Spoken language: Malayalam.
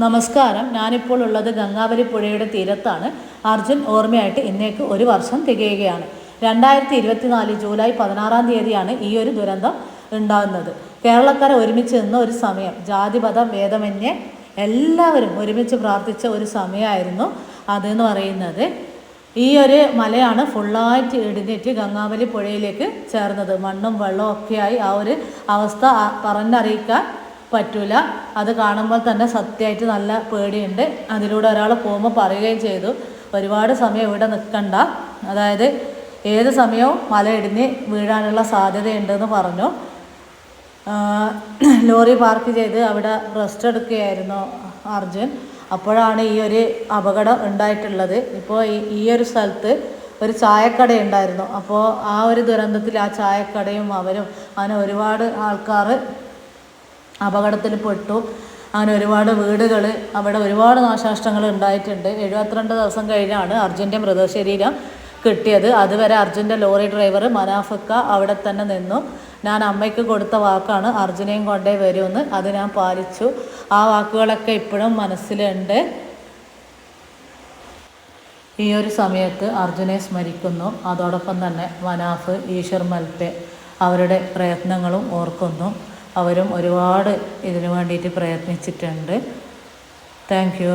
നമസ്കാരം. ഞാനിപ്പോൾ ഉള്ളത് ഗംഗാവലി പുഴയുടെ തീരത്താണ്. അർജുൻ ഓർമ്മയായിട്ട് ഇന്നേക്ക് ഒരു വർഷം തികയുകയാണ്. 2024 ജൂലൈ 16-ാം തീയതിയാണ് ഈ ഒരു ദുരന്തം ഉണ്ടാകുന്നത്. കേരളക്കാരെ ഒരുമിച്ച് നിന്ന ഒരു സമയം, ജാതിമതം ഭേദമന്യേ എല്ലാവരും ഒരുമിച്ച് പ്രാർത്ഥിച്ച ഒരു സമയമായിരുന്നു അതെന്ന് പറയുന്നത്. ഈ ഒരു മലയാണ് ഫുള്ളായിട്ട് ഇടിഞ്ഞിട്ട് ഗംഗാവലി പുഴയിലേക്ക് ചേർന്നത്. മണ്ണും വെള്ളവും ഒക്കെയായി ആ ഒരു അവസ്ഥ പറഞ്ഞറിയിക്കാൻ പറ്റൂല. അത് കാണുമ്പോൾ തന്നെ സത്യമായിട്ട് നല്ല പേടിയുണ്ട്. അതിലൂടെ ഒരാൾ പോകുമ്പോൾ പറയുകയും ചെയ്തു, ഒരുപാട് സമയം ഇവിടെ നിൽക്കണ്ട, അതായത് ഏത് സമയവും മല ഇടിഞ്ഞ് വീഴാനുള്ള സാധ്യതയുണ്ടെന്ന് പറഞ്ഞു. ലോറി പാർക്ക് ചെയ്ത് അവിടെ റെസ്റ്റ് എടുക്കുകയായിരുന്നു അർജുൻ. അപ്പോഴാണ് ഈ ഒരു അപകടം ഉണ്ടായിട്ടുള്ളത്. ഇപ്പോൾ ഈ ഒരു സ്ഥലത്ത് ഒരു ചായക്കട ഉണ്ടായിരുന്നു. അപ്പോൾ ആ ഒരു ദുരന്തത്തിൽ ആ ചായക്കടയും അവരും അങ്ങനെ ഒരുപാട് ആൾക്കാർ അപകടത്തിൽ പെട്ടു. അങ്ങനെ ഒരുപാട് വീടുകൾ, അവിടെ ഒരുപാട് നാശനഷ്ടങ്ങൾ ഉണ്ടായിട്ടുണ്ട്. 72 ദിവസം കഴിഞ്ഞാണ് അർജുൻ്റെ മൃതശരീരം കിട്ടിയത്. അതുവരെ അർജുൻ്റെ ലോറി ഡ്രൈവർ മനാഫക്ക അവിടെ തന്നെ നിന്നു. ഞാൻ അമ്മയ്ക്ക് കൊടുത്ത വാക്കാണ് അർജുനെയും കൊണ്ടേ വരുമെന്ന്, അത് ഞാൻ പാലിച്ചു. ആ വാക്കുകളൊക്കെ ഇപ്പോഴും മനസ്സിലുണ്ട്. ഈ ഒരു സമയത്ത് അർജുനെ സ്മരിക്കുന്നു. അതോടൊപ്പം തന്നെ മനാഫ്, ഈശ്വർ മൽപെ അവരുടെ പ്രയത്നങ്ങളും ഓർക്കുന്നു. അവരും ഒരുപാട് ഇതിനു വേണ്ടിയിട്ട് പ്രയത്നിച്ചിട്ടുണ്ട്. Thank you.